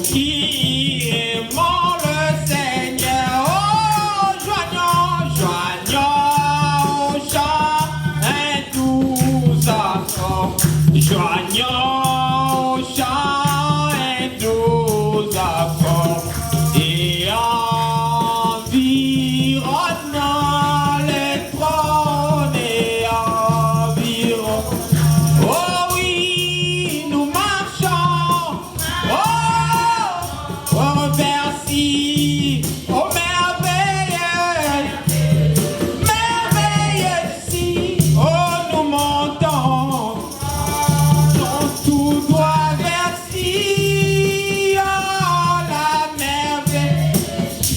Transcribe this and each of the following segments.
Qui aimons le Seigneur, oh, joignons, joignons au chant un doux accord, joignons au chant un doux accord, et environnant les trônes et environ, oh oui, nous marchons, oh, merci, oh merveilleux, merveilleux si, oh nous montons, tout droit vers si, oh la merveille,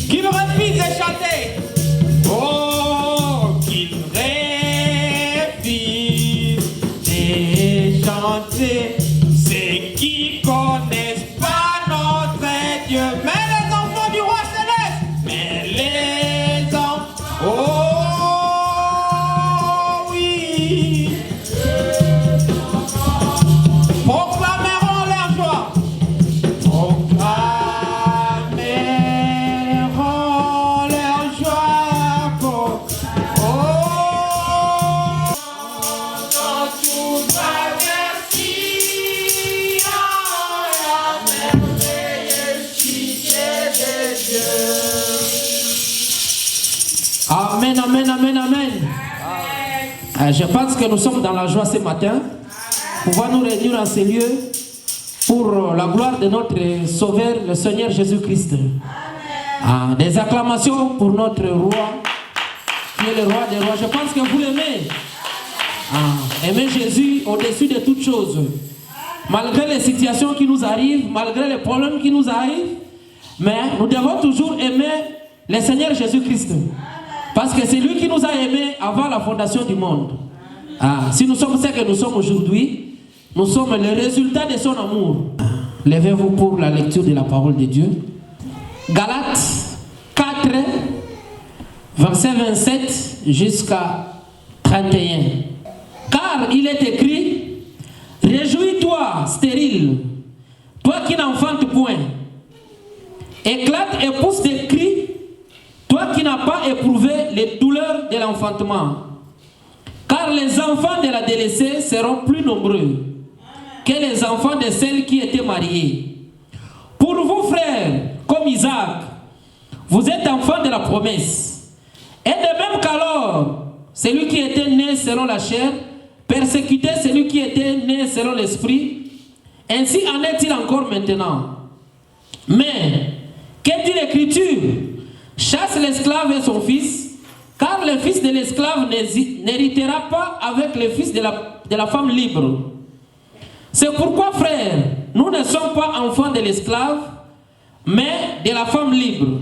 qu'il refuse de chanter, oh qu'il refuse de chanter, c'est qui connaissent pas notre Dieu, mais les enfants du roi céleste, mais les enfants, oh oui, proclameront leur joie, proclameront leur joie, dans toute traversée, la merveilleuse cité de Dieu. Amen, amen, amen, amen. Je pense que nous sommes dans la joie ce matin. Pouvons nous réunir dans ces lieux pour la gloire de notre Sauveur, le Seigneur Jésus-Christ. Des acclamations pour notre roi, qui est le roi des rois. Je pense que vous l'aimez. Aimer Jésus au-dessus de toutes choses. Malgré les situations qui nous arrivent, malgré les problèmes qui nous arrivent, mais nous devons toujours aimer le Seigneur Jésus-Christ. Parce que c'est lui qui nous a aimés avant la fondation du monde. Si nous sommes ce que nous sommes aujourd'hui, nous sommes le résultat de son amour. Levez-vous pour la lecture de la parole de Dieu. Galates 4, verset 27 jusqu'à 31. Car il est écrit, réjouis-toi, stérile, toi qui n'enfantes point. Éclate et pousse des cris, toi qui n'as pas éprouvé les douleurs de l'enfantement. Car les enfants de la délaissée seront plus nombreux que les enfants de celles qui étaient mariées. Pour vous, frères, comme Isaac, vous êtes enfants de la promesse. Et de même qu'alors, celui qui était né selon la chair persécutait celui qui était né selon l'esprit, ainsi en est-il encore maintenant. Mais, que dit l'Écriture? Chasse l'esclave et son fils, car le fils de l'esclave n'héritera pas avec le fils de la femme libre. C'est pourquoi, frères, nous ne sommes pas enfants de l'esclave, mais de la femme libre.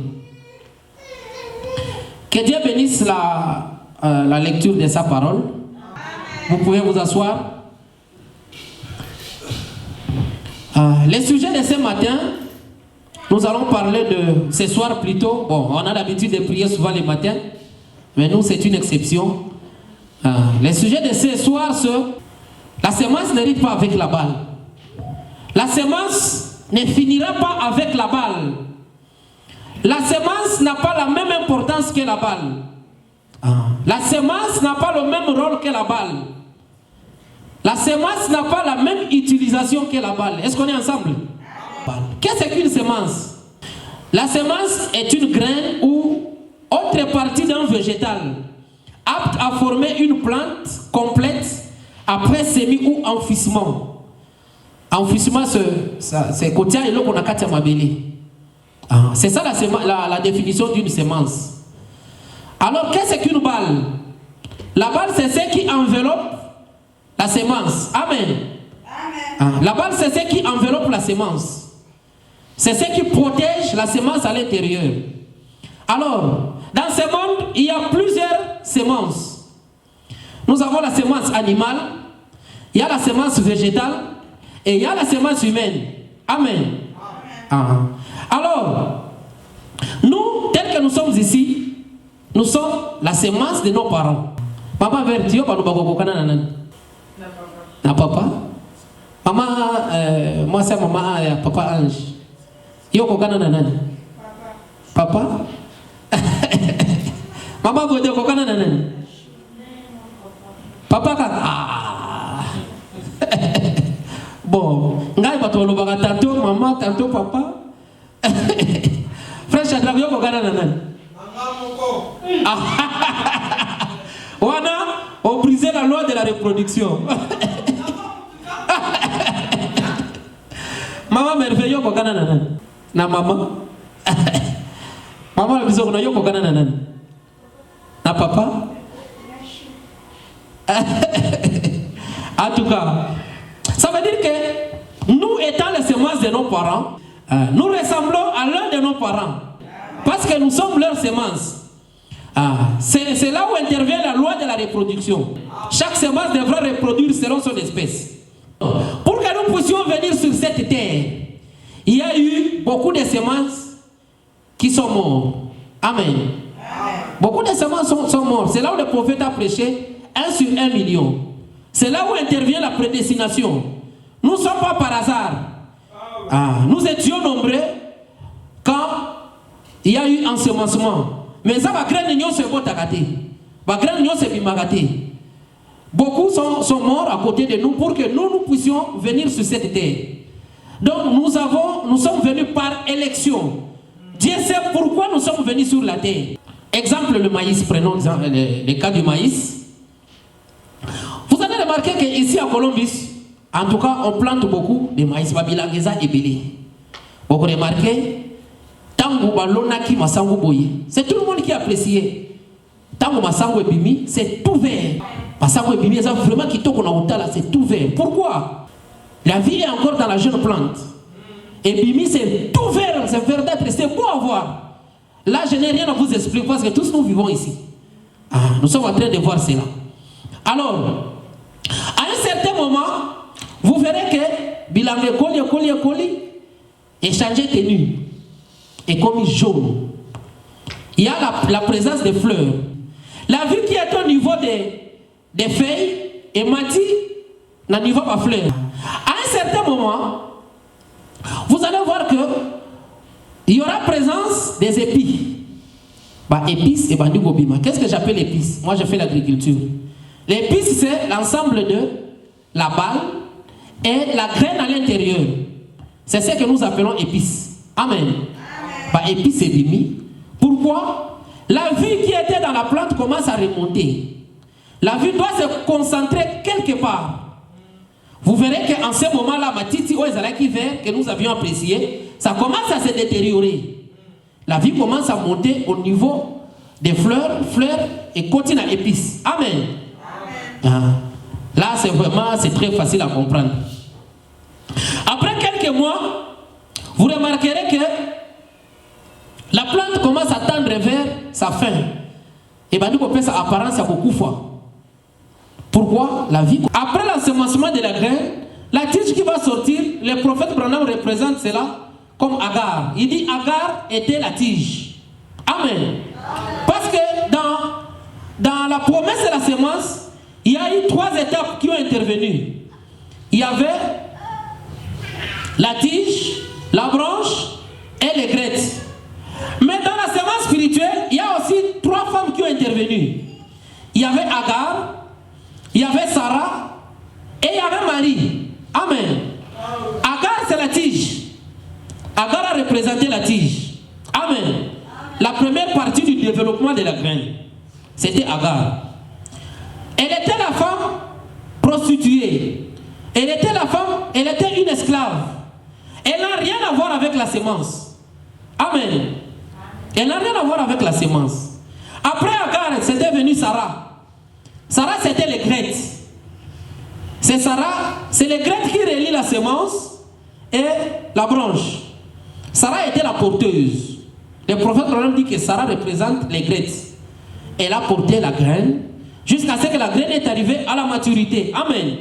Que Dieu bénisse la lecture de sa parole. Vous pouvez vous asseoir. Le sujet de ce matin, nous allons parler de ce soir plutôt. Bon, on a l'habitude de prier souvent les matins, mais nous c'est une exception. Le sujet de ce soir, c'est la semence n'hérite pas avec la balle. La semence ne finira pas avec la balle. La semence n'a pas la même importance que la balle. La semence n'a pas le même rôle que la balle. La semence n'a pas la même utilisation que la balle. Est-ce qu'on est ensemble? Qu'est-ce qu'une semence? La semence est une graine ou autre partie d'un végétal apte à former une plante complète après semis ou enfouissement. Enfouissement, c'est côté et là qu'on a quatre mabélé. C'est ça la définition d'une semence. Alors, qu'est-ce qu'une balle? La balle, c'est ce qui enveloppe la semence. Amen. Amen. La balle, c'est ce qui enveloppe la semence. C'est ce qui protège la semence à l'intérieur. Alors, dans ce monde, il y a plusieurs semences. Nous avons la semence animale, il y a la semence végétale et il y a la semence humaine. Amen. Amen. Alors, nous, tels que nous sommes ici, nous sommes la semence de nos parents. Papa Vertio, papa. Maman, moi c'est maman, papa Ange. Yoko kana na nani? Papa? Maman Godé yoko kana na nani? Papa ka. Bon, ngai batolo baka tantôt maman, tantôt papa. Frère Shadrach yoko kana na nani? Wana, on brisait la loi de la reproduction. Maman merveille yoko kana na nani? Na maman. Maman la biso kuna yoko kana na nani? Na papa. En tout cas, ça veut dire que nous étant les semences de nos parents, nous ressemblons à l'un de nos parents. Parce que nous sommes leurs semences. C'est là où intervient la loi de la reproduction. Chaque semence devra reproduire selon son espèce. Pour que nous puissions venir sur cette terre, il y a eu beaucoup de semences qui sont mortes. Amen. Beaucoup de semences sont mortes. C'est là où le prophète a prêché 1 sur 1 million. C'est là où intervient la prédestination. Nous ne sommes pas par hasard. Nous étions nombreux quand il y a eu ensemencement. Mais ça va créer une se va créer une se bimagate. Beaucoup sont morts à côté de nous pour que nous puissions venir sur cette terre. Donc nous sommes venus par élection. Dieu sait pourquoi nous sommes venus sur la terre. Exemple, le maïs, prenons le cas du maïs. Vous avez remarqué qu'ici à Colombie, en tout cas, on plante beaucoup de maïs. Babilangeza et Bélé. Vous remarquez? C'est tout le monde qui a apprécié. C'est tout vert. Vraiment c'est tout vert. Pourquoi? La vie est encore dans la jeune plante. Et bimi c'est tout vert, c'est verdâtre, c'est beau à voir. Là je n'ai rien à vous expliquer parce que tous nous vivons ici. Nous sommes en train de voir cela. Alors, à un certain moment, vous verrez que Bilangue Koli est changé de tenue. Et comme jaune. Il y a la présence des fleurs. La vue qui est au niveau des feuilles et m'a dit n'a niveau pas fleur. À un certain moment, vous allez voir que il y aura présence des épis. Épices et bandigobima. Qu'est-ce que j'appelle épices? Moi, je fais l'agriculture. L'épice, c'est l'ensemble de la balle et la graine à l'intérieur. C'est ce que nous appelons épices. Amen. Épices et bimi. Pourquoi? La vie qui était dans la plante commence à remonter. La vie doit se concentrer quelque part. Vous verrez qu'en ce moment-là, Matiti Oezalaki vert que nous avions apprécié, ça commence à se détériorer. La vie commence à monter au niveau des fleurs et continue à épices. Amen. Là, c'est très facile à comprendre. Après quelques mois, vous remarquerez que la plante commence à tendre vers sa fin. Et bien, nous avons sa apparence à beaucoup de fois. Pourquoi? La vie. Après l'ensemencement de la graine, la tige qui va sortir, le prophète Branham représente cela comme Agar. Il dit Agar était la tige. Amen. Parce que dans la promesse de la semence, il y a eu 3 étapes qui ont intervenu. Il y avait la tige, la branche et les graines. Mais dans la semence spirituelle, il y a aussi 3 femmes qui ont intervenu. Il y avait Agar, il y avait Sarah et il y avait Marie. Amen. Agar, c'est la tige. Agar a représenté la tige. Amen. La première partie du développement de la graine, c'était Agar. Elle était la femme prostituée. Elle était une esclave. Elle n'a rien à voir avec la semence. Amen. Elle n'a rien à voir avec la semence. Après Agar, c'est devenu Sarah. Sarah, c'était les graines. C'est les graines qui relient la semence et la branche. Sarah était la porteuse. Le prophète dit que Sarah représente les graines. Elle a porté la graine jusqu'à ce que la graine est arrivée à la maturité. Amen.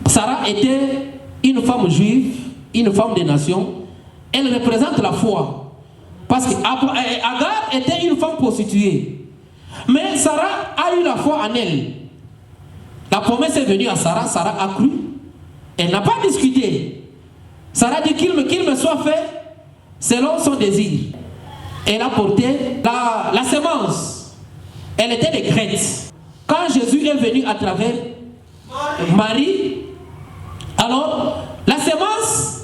Sarah était une femme juive, une femme des nations. Elle représente la foi. Parce qu'Agar était une femme prostituée. Mais Sarah a eu la foi en elle. La promesse est venue à Sarah. Sarah a cru. Elle n'a pas discuté. Sarah dit qu'il me soit fait selon son désir. Elle a porté la sémence. Elle était des Crètes. Quand Jésus est venu à travers Marie, alors la sémence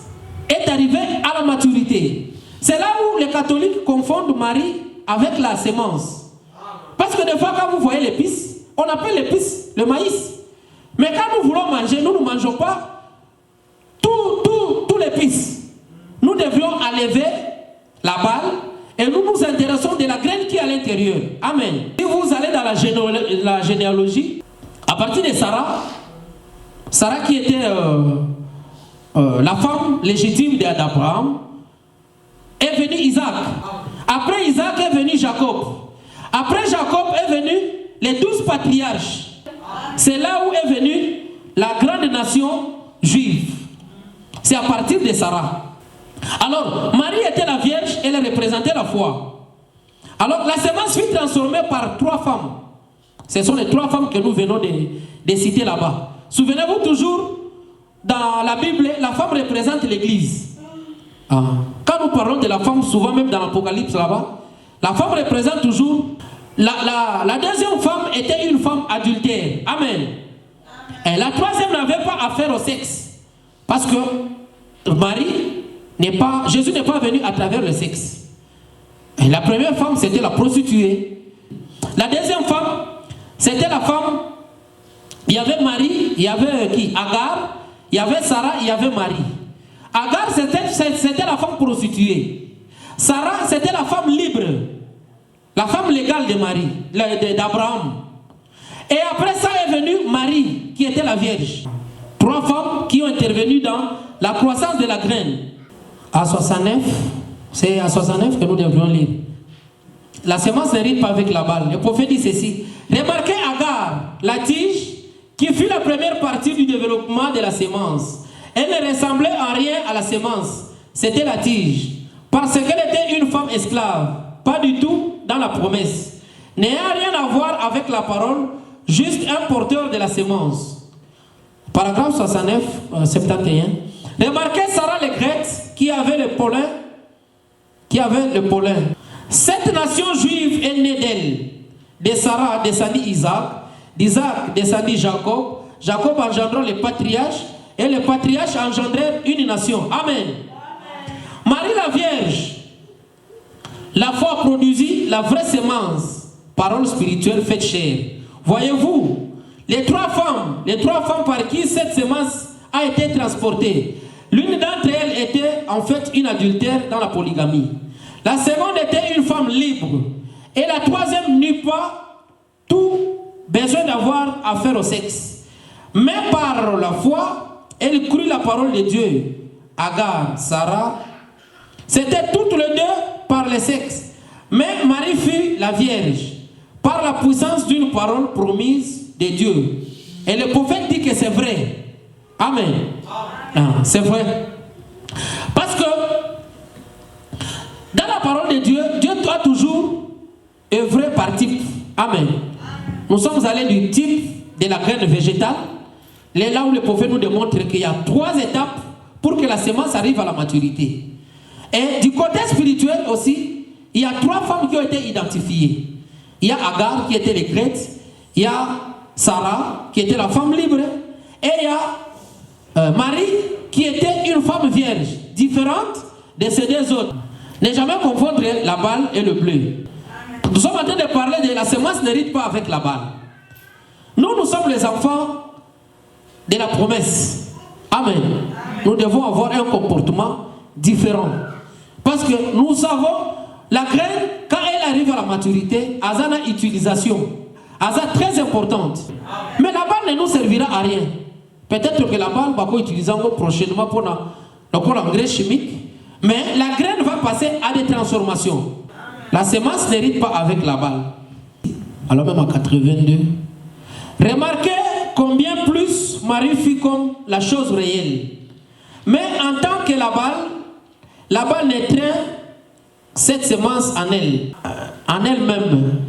est arrivée à la maturité. C'est là où les catholiques confondent Marie avec la sémence. Parce que des fois quand vous voyez l'épice, on appelle l'épice le maïs. Mais quand nous voulons manger, nous ne mangeons pas tout l'épice. Nous devions enlever la balle et nous nous intéressons de la graine qui est à l'intérieur. Amen. Si vous allez dans la généalogie, à partir de Sarah qui était la femme légitime d'Abraham, est venu Isaac. Après Isaac est venu Jacob. Après Jacob est venu les 12 patriarches. C'est là où est venue la grande nation juive. C'est à partir de Sarah. Alors, Marie était la Vierge, elle représentait la foi. Alors, la sémence fut transformée par 3 femmes. Ce sont les 3 femmes que nous venons de citer là-bas. Souvenez-vous toujours, dans la Bible, la femme représente l'Église. Quand nous parlons de la femme, souvent même dans l'Apocalypse là-bas, la femme représente toujours... La deuxième femme était une femme adultère. Amen. Et la troisième n'avait pas affaire au sexe. Parce que Jésus n'est pas venu à travers le sexe. Et la première femme, c'était la prostituée. La deuxième femme, c'était la femme... Il y avait Marie, il y avait qui? Agar, il y avait Sarah, il y avait Marie. Agar, c'était la femme prostituée. Sarah, c'était la femme libre. La femme légale de Marie, d'Abraham. Et après ça est venue Marie, qui était la Vierge. 3 femmes qui ont intervenu dans la croissance de la graine. À 69, c'est à 69 que nous devrions lire. La sémence n'hérite pas avec la balle. Le prophète dit ceci. Remarquez Agar, la tige, qui fut la première partie du développement de la sémence. Elle ne ressemblait en rien à la sémence. C'était la tige. Parce qu'elle était une femme esclave. Pas du tout dans la promesse. N'ayant rien à voir avec la parole, juste un porteur de la sémence. Paragraphe 69, 71. Remarquez Sarah le Grèce qui avait le pollen. Cette nation juive est née d'elle. De Sarah descendit Isaac. D'Isaac descendit Jacob. Jacob engendrant les patriarches. Et les patriarches engendrèrent une nation. Amen. Marie la Vierge. La foi produisit la vraie sémence, parole spirituelle faite chair. Voyez-vous, les trois femmes par qui cette sémence a été transportée, l'une d'entre elles était en fait une adultère dans la polygamie. La seconde était une femme libre. Et la troisième n'eut pas tout besoin d'avoir affaire au sexe. Mais par la foi, elle crut la parole de Dieu. Agar, Sarah, c'était toutes les deux par le sexe. Mais Marie fut la Vierge par la puissance d'une parole promise de Dieu. Et le prophète dit que c'est vrai. Amen. C'est vrai. Parce que dans la parole de Dieu, Dieu doit toujours œuvrer par type. Amen. Nous sommes allés du type de la graine végétale. Là où le prophète nous démontre qu'il y a 3 étapes pour que la sémence arrive à la maturité. Et du côté spirituel aussi, il y a 3 femmes qui ont été identifiées. Il y a Agar qui était les Crètes, il y a Sarah qui était la femme libre, et il y a Marie qui était une femme vierge, différente de ces 2 autres. Ne jamais confondre la balle et le bleu. Nous sommes en train de parler de la sémence n'hérite pas avec la balle. Nous sommes les enfants de la promesse. Amen. Nous devons avoir un comportement différent. Parce que nous savons, la graine, quand elle arrive à la maturité, elle a une utilisation. Elle est très importante. Mais la balle ne nous servira à rien. Peut-être que la balle va utiliser prochainement pour l'engrais chimique. Mais la graine va passer à des transformations. La sémence n'hérite pas avec la balle. Alors même en 82. Remarquez combien plus Marie fut comme la chose réelle. Mais en tant que la balle naîtrait cette sémence en elle-même.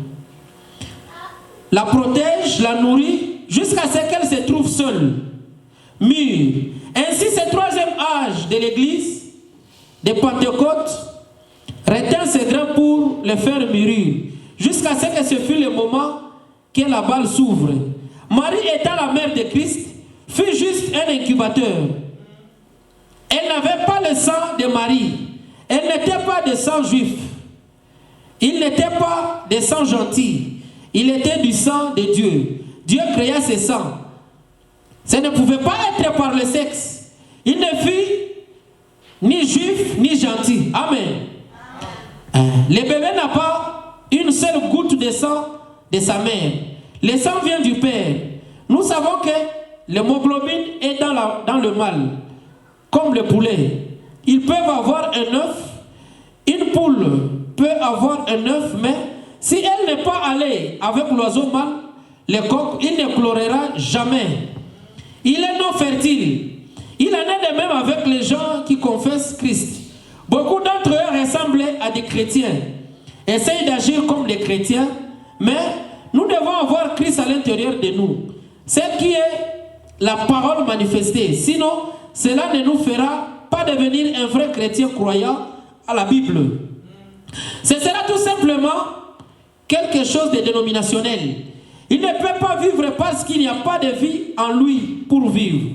La protège, la nourrit, jusqu'à ce qu'elle se trouve seule, mûre. Ainsi, ce troisième âge de l'Église, de Pentecôte, retint ses grains pour les faire mûrir, jusqu'à ce que ce fût le moment que la balle s'ouvre. Marie, étant la mère de Christ, fut juste un incubateur. Elle n'avait pas le sang de Marie. Elle n'était pas de sang juif. Il n'était pas de sang gentil. Il était du sang de Dieu. Dieu créa ce sang. Ça ne pouvait pas être par le sexe. Il ne fut ni juif ni gentil. Amen. Le bébé n'a pas une seule goutte de sang de sa mère. Le sang vient du Père. Nous savons que l'hémoglobine est dans le mâle, comme le poulet. Ils peuvent avoir un œuf. Une poule peut avoir un œuf, mais si elle n'est pas allée avec l'oiseau mâle, le coq, il ne chlorera jamais. Il est non fertile. Il en est de même avec les gens qui confessent Christ. Beaucoup d'entre eux ressemblent à des chrétiens, essayent d'agir comme des chrétiens, mais nous devons avoir Christ à l'intérieur de nous. C'est qui est la parole manifestée. Sinon, cela ne nous fera pas devenir un vrai chrétien croyant à la Bible. Ce sera tout simplement quelque chose de dénominationnel. Il ne peut pas vivre parce qu'il n'y a pas de vie en lui pour vivre.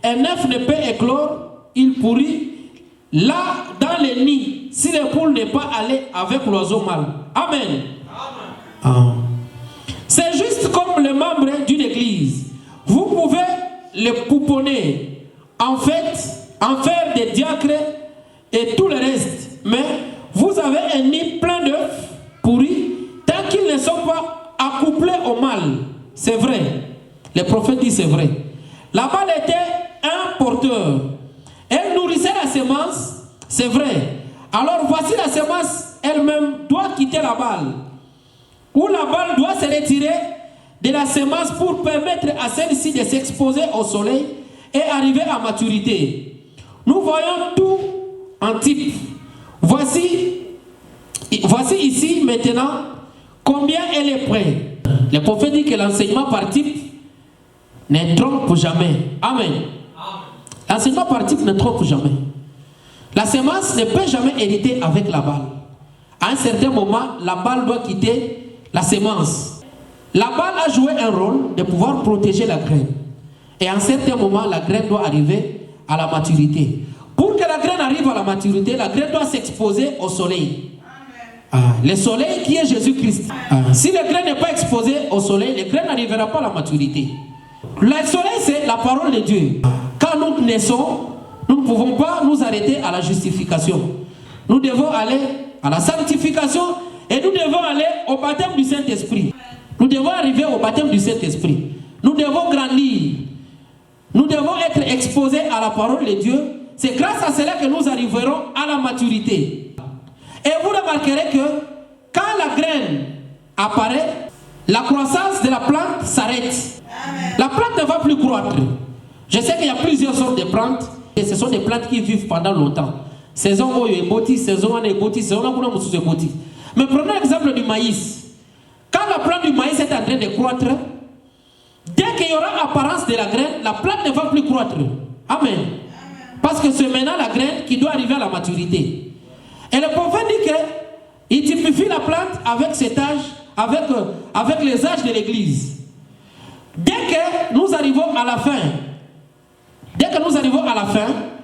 Un œuf ne peut éclore, il pourrit là dans le nid si le poule n'est pas allé avec l'oiseau mâle. Amen. Amen. C'est juste comme les membres d'une église. Vous pouvez les pouponner, en faire des diacres et tout le reste. Mais vous avez un nid plein d'œufs pourris tant qu'ils ne sont pas accouplés au mâle. C'est vrai. Le prophète dit c'est vrai. La balle était un porteur. Elle nourrissait la semence. C'est vrai. Alors voici la semence elle-même doit quitter la balle. Ou la balle doit se retirer de la semence pour permettre à celle-ci de s'exposer au soleil et arriver à maturité. Nous voyons tout en type. Voici ici maintenant combien elle est prête. Le prophète dit que l'enseignement par type ne trompe jamais. Amen. L'enseignement par type ne trompe jamais. La semence ne peut jamais hériter avec la balle. À un certain moment, la balle doit quitter la semence. La balle a joué un rôle de pouvoir protéger la graine. Et à un certain moment, la graine doit arriver à la maturité. Pour que la graine arrive à la maturité, la graine doit s'exposer au soleil. Le soleil qui est Jésus-Christ. Si la graine n'est pas exposée au soleil, la graine n'arrivera pas à la maturité. Le soleil, c'est la parole de Dieu. Quand nous naissons, nous ne pouvons pas nous arrêter à la justification. Nous devons aller à la sanctification et nous devons aller au baptême du Saint-Esprit. Nous devons arriver au baptême du Saint-Esprit. Nous devons grandir. Nous devons être exposés à la parole de Dieu. C'est grâce à cela que nous arriverons à la maturité. Et vous remarquerez que quand la graine apparaît, la croissance de la plante s'arrête. La plante ne va plus croître. Je sais qu'il y a plusieurs sortes de plantes. Et ce sont des plantes qui vivent pendant longtemps. Saison où il y a boti, saison où il y a boti, saison où il y a boti. Mais prenons l'exemple du maïs. Quand la plante du maïs est en train de croître, dès qu'il y aura apparence de la graine, la plante ne va plus croître. Amen. Parce que c'est maintenant la graine qui doit arriver à la maturité. Et le prophète dit qu'il typifie la plante avec cet âge, avec les âges de l'église. Dès que nous arrivons à la fin,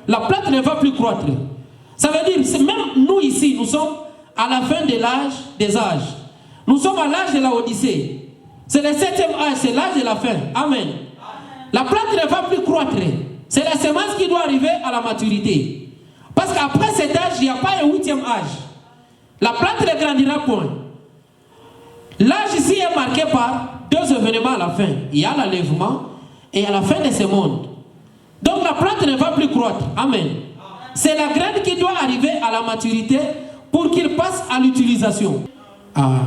la plante ne va plus croître. Ça veut dire, même nous ici, nous sommes à la fin de l'âge des âges. Nous sommes à l'âge de la Odyssée. C'est le 7e âge, c'est l'âge de la fin. Amen. La plante ne va plus croître. C'est la semence qui doit arriver à la maturité. Parce qu'après cet âge, il n'y a pas un 8e âge. La plante ne grandira point. L'âge ici est marqué par 2 événements à la fin. Il y a l'enlèvement et à la fin de ce monde. Donc la plante ne va plus croître. Amen. C'est la graine qui doit arriver à la maturité pour qu'il passe à l'utilisation.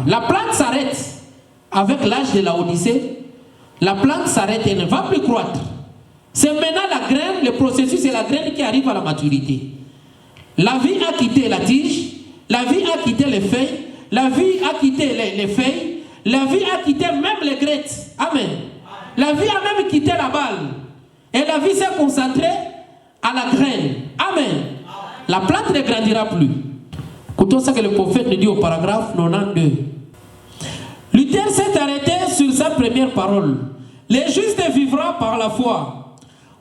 La plante s'arrête avec l'âge de la Odyssée. La plante s'arrête et ne va plus croître. C'est maintenant la graine, le processus, c'est la graine qui arrive à la maturité. La vie a quitté la tige, la vie a quitté les feuilles, la vie a quitté les feuilles, la vie a quitté même les graines. Amen. La vie a même quitté la balle. Et la vie s'est concentrée à la graine. Amen. La plante ne grandira plus. Écoutons ce que le prophète nous dit au paragraphe 92. Luther s'est arrêté sur sa première parole. Le juste vivra par la foi.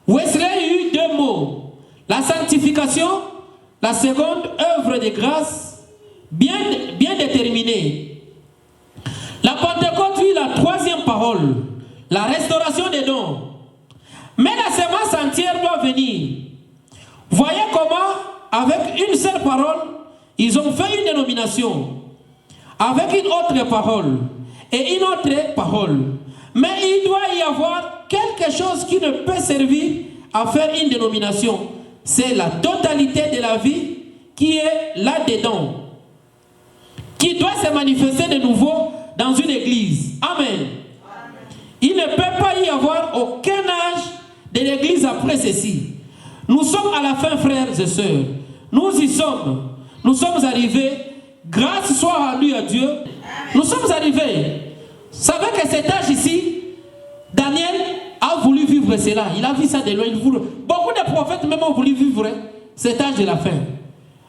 Wesley eut deux mots. La sanctification, la seconde œuvre de grâce, bien déterminée. La Pentecôte eut la troisième parole, la restauration des dons. Mais la semence entière doit venir. Voyez comment, avec une seule parole, ils ont fait une dénomination. Avec une autre parole et une autre parole. Mais il doit y avoir quelque chose qui ne peut servir à faire une dénomination. C'est la totalité de la vie qui est là-dedans, qui doit se manifester de nouveau dans une église. Amen. Il ne peut pas y avoir aucun âge de l'église après ceci. Nous sommes à la fin, frères et sœurs. Nous y sommes. Nous sommes arrivés. Grâce soit à lui, à Dieu. Nous sommes arrivés. Vous savez que cet âge ici, Daniel a voulu vivre cela. Il a vu ça de loin. Beaucoup de prophètes même ont voulu vivre cet âge de la fin.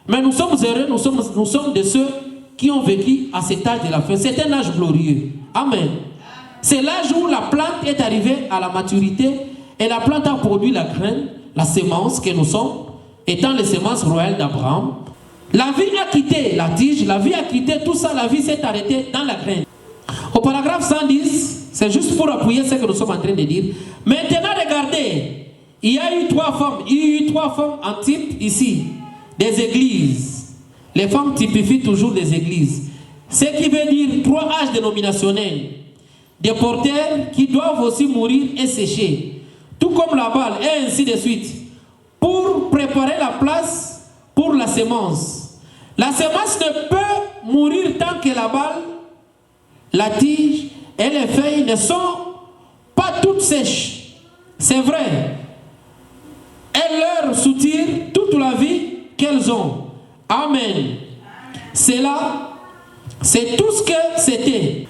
Mais nous sommes heureux. Nous sommes de ceux qui ont vécu à cet âge de la fin. C'est un âge glorieux. Amen. C'est l'âge où la plante est arrivée à la maturité et la plante a produit la graine, la sémence que nous sommes, étant les semences royales d'Abraham. La vie a quitté la tige, la vie a quitté tout ça, la vie s'est arrêtée dans la graine. Au paragraphe 110, c'est juste pour appuyer ce que nous sommes en train de dire. Maintenant, regardez, il y a eu trois femmes en type ici, des églises. Les femmes typifient toujours des églises. Ce qui veut dire trois âges dénominationnels. Des porteurs qui doivent aussi mourir et sécher. Tout comme la balle, et ainsi de suite. Pour préparer la place pour la sémence. La sémence ne peut mourir tant que la balle, la tige et les feuilles ne sont pas toutes sèches. C'est vrai. Elles leur soutirent toute la vie qu'elles ont. Amen. C'est là, c'est tout ce que c'était.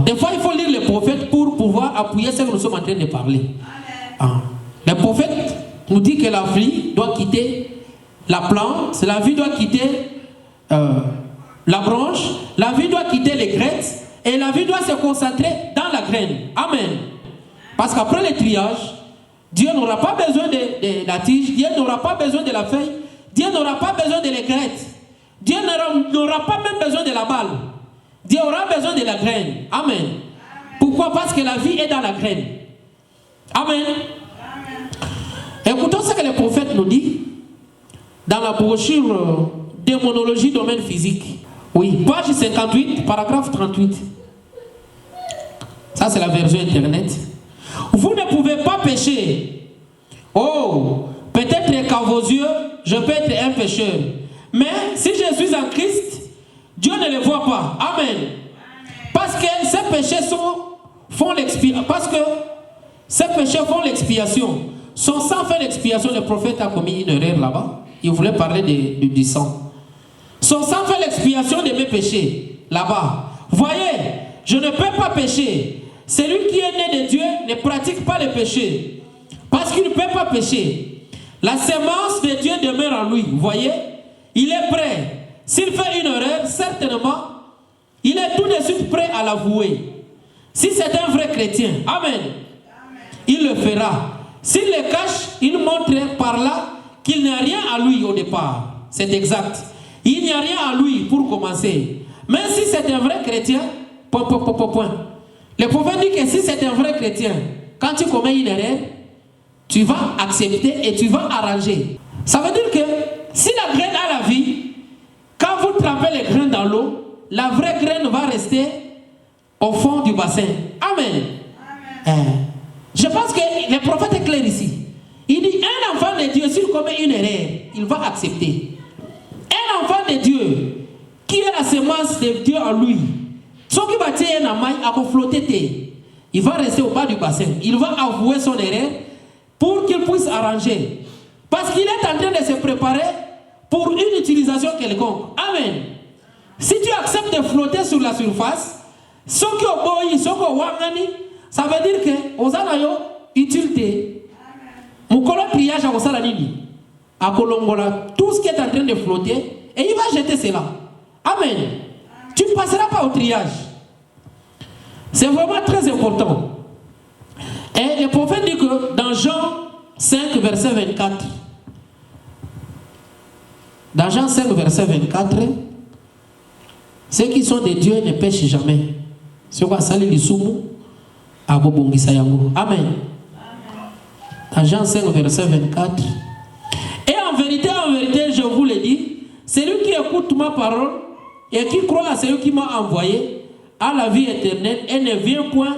Des fois, il faut lire les prophètes pour pouvoir appuyer ce que nous sommes en train de parler. Le prophète nous dit que la vie doit quitter la plante, la vie doit quitter la branche, la vie doit quitter les graines et la vie doit se concentrer dans la graine. Amen. Parce qu'après le triage, Dieu n'aura pas besoin de la tige, Dieu n'aura pas besoin de la feuille, Dieu n'aura pas besoin de l'aigrette, Dieu n'aura pas même besoin de la balle. Dieu aura besoin de la graine. Amen. Pourquoi? Parce que la vie est dans la graine. Amen. Écoutons ce que le prophète nous dit dans la brochure Démonologie domaine physique. Oui, page 58, paragraphe 38. Ça, c'est la version internet. Vous ne pouvez pas pécher. Oh, peut-être qu'à vos yeux, je peux être un pécheur. Mais si je suis en Christ, Dieu ne le voit pas. Amen. Parce que ces péchés font l'expiation. Parce que ces péchés font l'expiation. Sans faire l'expiation, le prophète a commis une erreur là-bas. Il voulait parler du sang. Sans faire l'expiation de mes péchés là-bas. Voyez, je ne peux pas pécher. Celui qui est né de Dieu ne pratique pas le péché. Parce qu'il ne peut pas pécher. La sémence de Dieu demeure en lui. Voyez, il est prêt. S'il fait une erreur, certainement, il est tout de suite prêt à l'avouer. Si c'est un vrai chrétien, amen, il le fera. S'il le cache, il montre par là qu'il n'y a rien à lui au départ. C'est exact. Il n'y a rien à lui pour commencer. Mais si c'est un vrai chrétien, point. Le prophète dit que si c'est un vrai chrétien, quand tu commets une erreur, tu vas accepter et tu vas arranger. Ça veut dire que si la graine a la vie, quand vous trempez les graines dans l'eau, la vraie graine va rester au fond du bassin. Amen. Je pense que le prophète est clair ici. Il dit, un enfant de Dieu, s'il commet une erreur, il va accepter. Un enfant de Dieu, qui est la sémence de Dieu en lui, ce qui va tirer un maille à flotter, il va rester au bas du bassin. Il va avouer son erreur pour qu'il puisse arranger. Parce qu'il est en train de se préparer pour une utilisation quelconque. Amen. Si tu acceptes de flotter sur la surface, ce qui est boyi, ce qui est wangani, ça veut dire que aux anayo utilité. Mon colon triage à osala nini. à Kolongola, tout ce qui est en train de flotter, et il va jeter cela. Amen. Tu ne passeras pas au triage. C'est vraiment très important. Et le prophète dit que dans Jean 5, verset 24, dans Jean 5, verset 24, ceux qui sont des dieux ne pêchent jamais. C'est quoi ça, les soumou? Amen. Dans Jean 5, verset 24. Et en vérité, je vous le dis, celui qui écoute ma parole et qui croit à celui qui m'a envoyé a la vie éternelle et ne vient point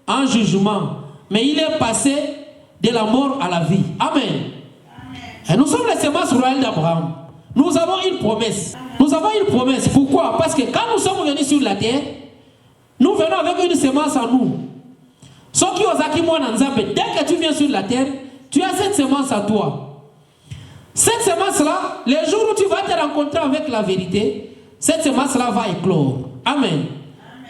en jugement, mais il est passé de la mort à la vie. Amen. Et nous sommes les semences royales d'Abraham. Nous avons une promesse. Nous avons une promesse. Pourquoi? Parce que quand nous sommes venus sur la terre, nous venons avec une semence en nous. Dès que tu viens sur la terre, tu as cette semence à toi. Cette semence-là, les jours où tu vas te rencontrer avec la vérité, cette semence-là va éclore. Amen.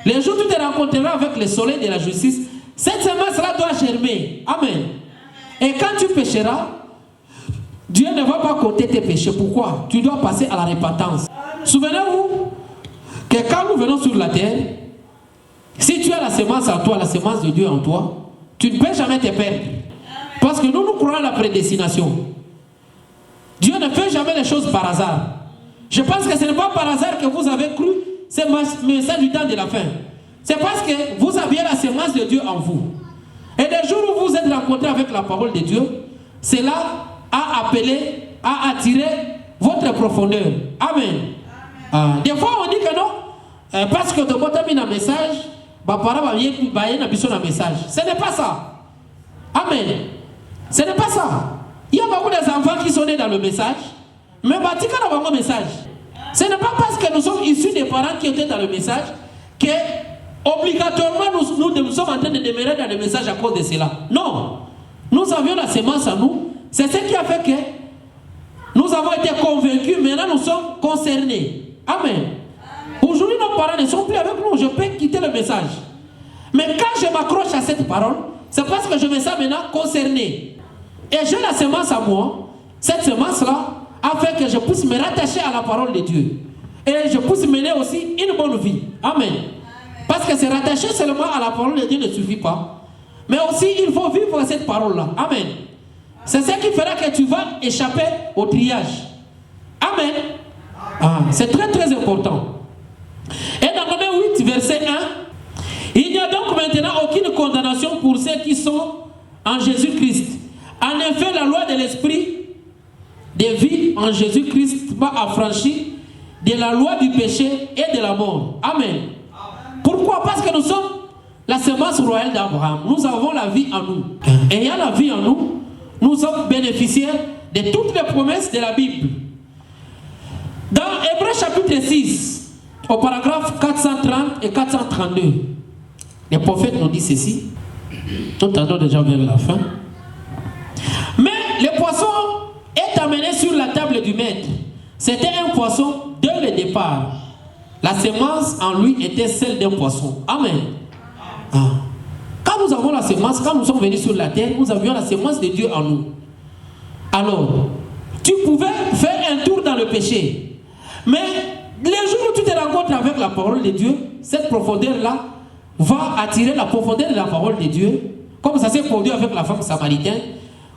Les jours où tu te rencontreras avec le soleil de la justice, cette semence-là doit germer. Amen. Et quand tu pécheras, Dieu ne va pas compter tes péchés. Pourquoi? Tu dois passer à la repentance. Souvenez-vous que quand nous venons sur la terre, si tu as la semence en toi, la semence de Dieu en toi, tu ne peux jamais te perdre. Parce que nous croyons à la prédestination. Dieu ne fait jamais les choses par hasard. Je pense que ce n'est pas par hasard que vous avez cru ce message du temps de la fin. C'est parce que vous aviez la semence de Dieu en vous. Et les jours où vous êtes rencontrés avec la parole de Dieu, cela a appelé, a attiré votre profondeur. Amen. Des fois on dit que non, parce que de côté il y a un message, message. Ce n'est pas ça. Amen. Ce n'est pas ça. Il y a beaucoup d'enfants qui sont nés dans le message, mais Batika n'a pas un message. Ce n'est pas parce que nous sommes issus des parents qui étaient dans le message que obligatoirement nous sommes en train de demeurer dans le message à cause de cela. Non. Nous avions la semence en nous. C'est ce qui a fait que nous avons été convaincus. Maintenant nous sommes concernés. Amen. Aujourd'hui nos parents ne sont plus avec nous. Je peux quitter le message. Mais quand je m'accroche à cette parole, c'est parce que je me sens maintenant concerné. Et j'ai la semence à moi. Cette semence-là a fait que je puisse me rattacher à la parole de Dieu. Et je puisse mener aussi une bonne vie. Amen. Parce que se rattacher seulement à la parole de Dieu ne suffit pas. Mais aussi il faut vivre cette parole-là. Amen. C'est ce qui fera que tu vas échapper au triage. Amen. C'est très très important. Et dans Romains 8, verset 1, il n'y a donc maintenant aucune condamnation pour ceux qui sont en Jésus-Christ. En effet, la loi de l'esprit de vie en Jésus-Christ m'a affranchi de la loi du péché et de la mort. Amen. Pourquoi? Parce que nous sommes la semence royale d'Abraham. Nous avons la vie en nous. Ayant la vie en nous, nous sommes bénéficiaires de toutes les promesses de la Bible. Dans Hébreux chapitre 6, au paragraphe 430 et 432, le prophète nous dit ceci. Nous tendons déjà vers la fin. Mais le poisson est amené sur la table du maître. C'était un poisson dès le départ. La semence en lui était celle d'un poisson. Amen. Quand nous avons la semence, quand nous sommes venus sur la terre, nous avions la semence de Dieu en nous. Alors, tu pouvais faire un tour dans le péché. Mais les jours où tu te rencontres avec la parole de Dieu, cette profondeur-là va attirer la profondeur de la parole de Dieu. Comme ça s'est produit avec la femme samaritaine.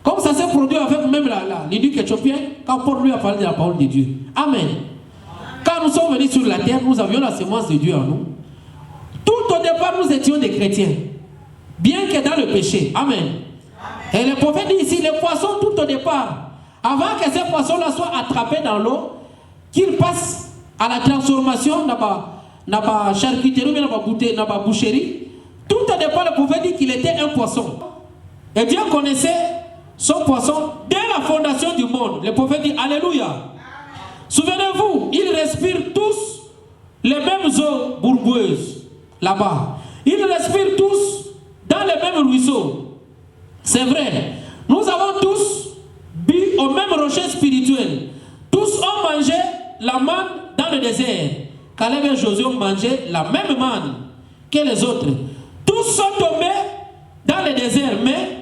Comme ça s'est produit avec même l'éduc éthiopien, quand Paul lui a parlé de la parole de Dieu. Amen. Quand nous sommes venus sur la terre, nous avions la semence de Dieu en nous. Tout au départ, nous étions des chrétiens. Bien que dans le péché. Amen. Et le prophète dit ici, les poissons tout au départ, avant que ces poissons-là soient attrapés dans l'eau, qu'ils passent à la transformation dans la charcuterie, dans la boucherie, tout au départ, le prophète dit qu'il était un poisson. Et Dieu connaissait son poisson dès la fondation du monde. Le prophète dit Alléluia. Souvenez-vous, ils respirent tous les mêmes eaux bourbeuses là-bas. Ils respirent tous dans les mêmes ruisseaux. C'est vrai. Nous avons tous bu au même rocher spirituel. Tous ont mangé la manne dans le désert. Caleb et Josué ont mangé la même manne que les autres. Tous sont tombés dans le désert, mais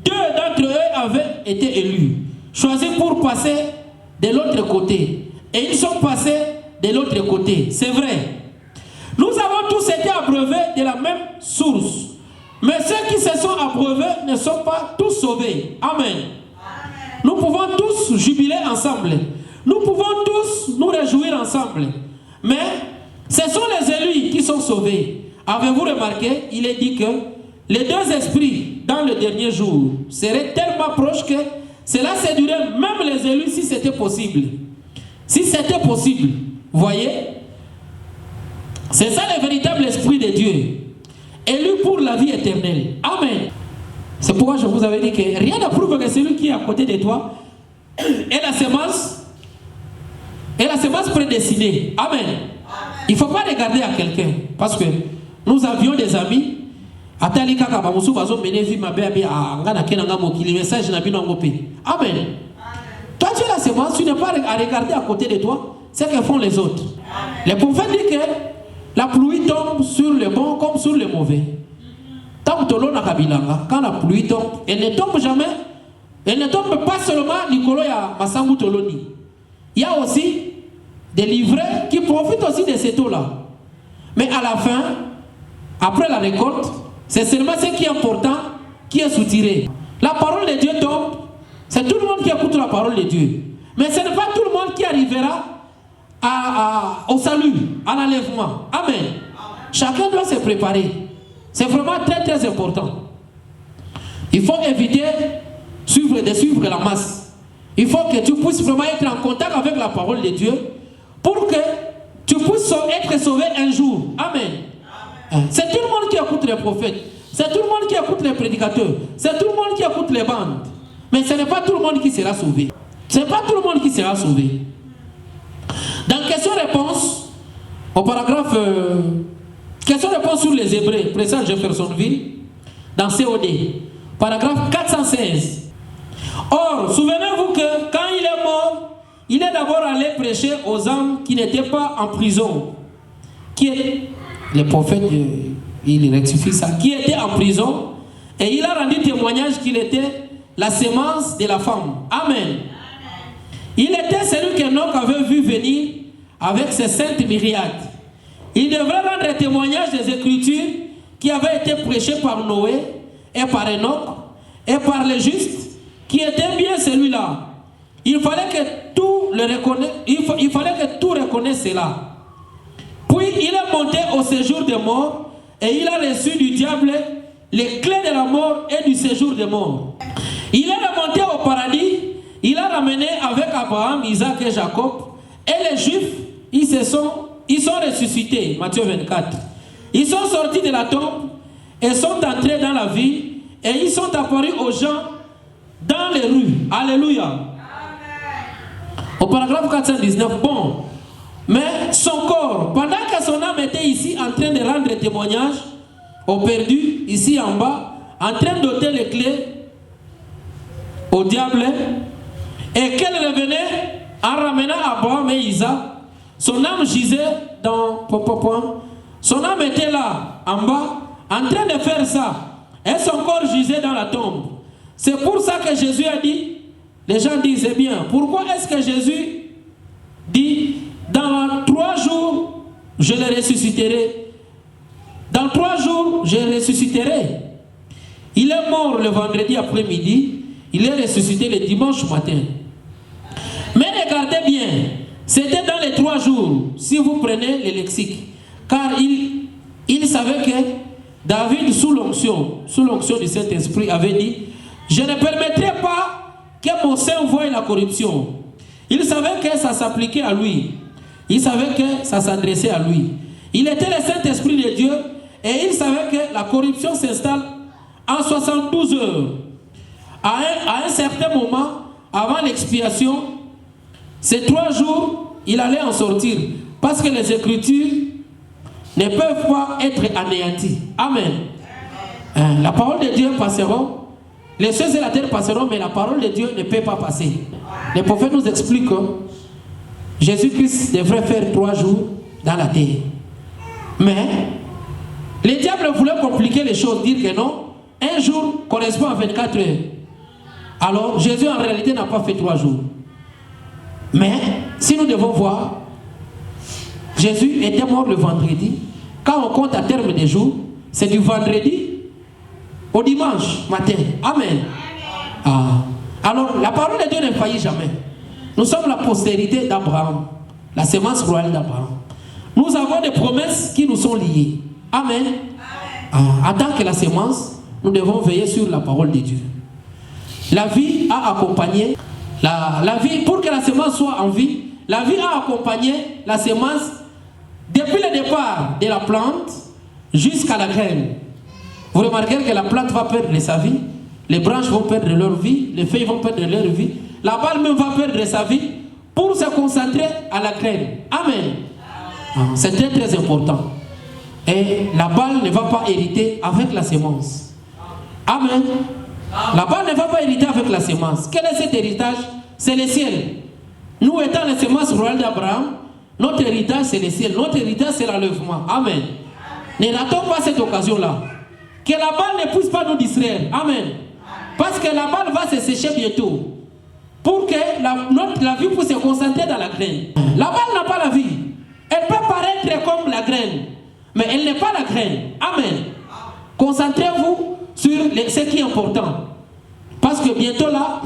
2 d'entre eux avaient été élus. choisi pour passer de l'autre côté. Et ils sont passés de l'autre côté. C'est vrai. Nous avons tous été abreuvés de la même source. Mais ceux qui se sont abreuvés ne sont pas tous sauvés. Amen. Nous pouvons tous jubiler ensemble. Nous pouvons tous nous réjouir ensemble. Mais ce sont les élus qui sont sauvés. Avez-vous remarqué? Il est dit que les deux esprits dans le dernier jour seraient tellement proches que cela séduirait même les élus si c'était possible. Si c'était possible. Voyez? C'est ça le véritable esprit de Dieu. Élu pour la vie éternelle. Amen. C'est pourquoi je vous avais dit que rien ne prouve que celui qui est à côté de toi est la semence prédestinée. Amen. Il ne faut pas regarder à quelqu'un. Parce que nous avions des amis. Amen. Toi tu es la semence, tu n'es pas à regarder à côté de toi ce que font les autres. Les prophètes disent que la pluie tombe sur les bons comme sur les mauvais. Quand la pluie tombe, elle ne tombe jamais. Elle ne tombe pas seulement Nicolo ya Masangu Toloni. Il y a aussi des livrets qui profitent aussi de cette eau-là. Mais à la fin, après la récolte, c'est seulement ce qui est important qui est soutiré. La parole de Dieu tombe. C'est tout le monde qui écoute la parole de Dieu. Mais ce n'est pas tout le monde qui arrivera au salut, à l'enlèvement. Amen. Chacun doit se préparer. C'est vraiment très très important. Il faut éviter de suivre la masse. Il faut que tu puisses vraiment être en contact avec la parole de Dieu pour que tu puisses être sauvé un jour. Amen. C'est tout le monde qui écoute les prophètes. C'est tout le monde qui écoute les prédicateurs. C'est tout le monde qui écoute les bandes. Mais ce n'est pas tout le monde qui sera sauvé. Ce n'est pas tout le monde qui sera sauvé. Dans question-réponse, au paragraphe question-réponse sur les Hébreux, président Jeffersonville, dans COD, paragraphe 416. Or, souvenez-vous que quand il est mort, il est d'abord allé prêcher aux âmes qui n'étaient pas en prison. Qui est le prophète, il rectifie ça, qui était en prison, et il a rendu témoignage qu'il était la sémence de la femme. Amen. Il était celui qu'Enoch avait vu venir avec ses saintes myriades. Il devrait rendre témoignage des Écritures qui avaient été prêchées par Noé et par Enoch et par les justes qui étaient bien celui-là. Il fallait que tout reconnaisse cela. Puis il est monté au séjour des morts et il a reçu du diable les clés de la mort et du séjour des morts. Il est remonté au paradis. Il a ramené avec Abraham, Isaac et Jacob. Et les Juifs, ils sont ressuscités. Matthieu 24. Ils sont sortis de la tombe et sont entrés dans la ville. Et ils sont apparus aux gens dans les rues. Alléluia. Amen. Au paragraphe 419. Bon. Mais son corps, pendant que son âme était ici en train de rendre témoignage aux perdus, ici en bas, en train d'ôter les clés au diable, et qu'elle revenait en ramenant Abraham et Isaac, son âme gisait dans son âme était là en bas en train de faire ça et son corps gisait dans la tombe. C'est pour ça que Jésus a dit, les gens disaient bien, pourquoi est-ce que Jésus dit dans 3 jours je le ressusciterai? Dans 3 jours je ressusciterai. Il est mort le vendredi après-midi. Il est ressuscité le dimanche matin. Mais regardez bien, c'était dans les 3 jours, si vous prenez le lexique. Car il savait que David, sous l'onction du Saint-Esprit, avait dit, je ne permettrai pas que mon sein voie la corruption. Il savait que ça s'appliquait à lui. Il savait que ça s'adressait à lui. Il était le Saint-Esprit de Dieu et il savait que la corruption s'installe en 72 heures. À un certain moment, avant l'expiation, ces 3 jours, il allait en sortir. Parce que les Écritures ne peuvent pas être anéanties. Amen. La parole de Dieu passera. Les cieux et la terre passeront, mais la parole de Dieu ne peut pas passer. Les prophètes nous expliquent que Jésus-Christ devrait faire 3 jours dans la terre. Mais les diables voulaient compliquer les choses, dire que non, un jour correspond à 24 heures. Alors, Jésus en réalité n'a pas fait 3 jours. Mais, si nous devons voir, Jésus était mort le vendredi. Quand on compte à terme des jours, c'est du vendredi au dimanche matin. Amen. Alors, la parole de Dieu ne faillit jamais. Nous sommes la postérité d'Abraham, la sémence royale d'Abraham. Nous avons des promesses qui nous sont liées. Amen. En tant que la sémence, nous devons veiller sur la parole de Dieu. La vie a accompagné, la vie, pour que la sémence soit en vie, la vie a accompagné la sémence depuis le départ de la plante jusqu'à la graine. Vous remarquez que la plante va perdre sa vie, les branches vont perdre leur vie, les feuilles vont perdre leur vie, la balle même va perdre sa vie pour se concentrer à la graine. Amen. C'est très très important. Et la balle ne va pas hériter avec la sémence. Amen. La balle ne va pas hériter avec la sémence. Quel est cet héritage? C'est le ciel. Nous étant la sémence royale d'Abraham, notre héritage c'est le ciel. Notre héritage c'est l'enlèvement. Amen. Ne ratons pas cette occasion-là. Que la balle ne puisse pas nous distraire. Amen. Parce que la balle va se sécher bientôt. Pour que la vie puisse se concentrer dans la graine. La balle n'a pas la vie. Elle peut paraître comme la graine. Mais elle n'est pas la graine. Amen. Concentrez-vous sur ce qui est important. Parce que bientôt là,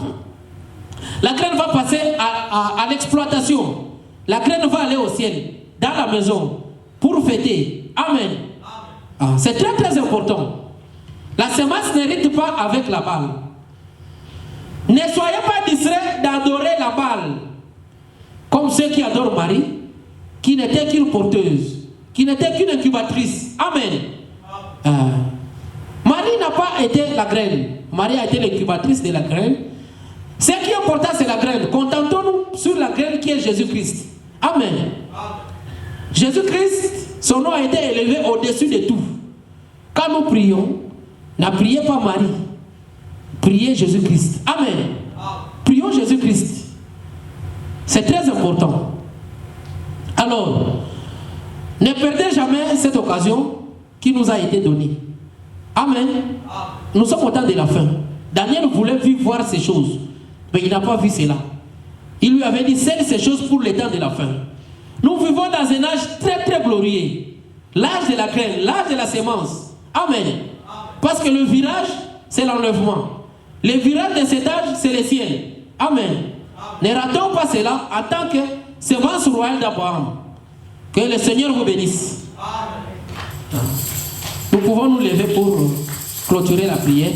la graine va passer à l'exploitation. La graine va aller au ciel, dans la maison, pour fêter. Amen. C'est très très important. La semence n'hérite pas avec la balle. Ne soyez pas distraits d'adorer la balle. Comme ceux qui adorent Marie, qui n'était qu'une porteuse, qui n'était qu'une incubatrice. Amen. Marie n'a pas été la graine. Marie a été l'incubatrice de la graine. Ce qui est important, c'est la graine. Contentons-nous sur la graine qui est Jésus-Christ. Amen. Jésus-Christ, son nom a été élevé au-dessus de tout. Quand nous prions, ne priez pas Marie. Priez Jésus-Christ. Amen. Prions Jésus-Christ. C'est très important. Alors, ne perdez jamais cette occasion qui nous a été donnée. Amen. Nous sommes au temps de la fin. Daniel voulait voir ces choses, mais il n'a pas vu cela. Il lui avait dit, c'est ces choses pour le temps de la fin. Nous vivons dans un âge très très glorieux. L'âge de la graine, l'âge de la sémence. Amen. Parce que le virage, c'est l'enlèvement. Le virage de cet âge, c'est le ciel. Amen. Ne ratons pas cela en tant que sémence royale d'Abraham. Que le Seigneur vous bénisse. Nous pouvons nous lever pour clôturer la prière.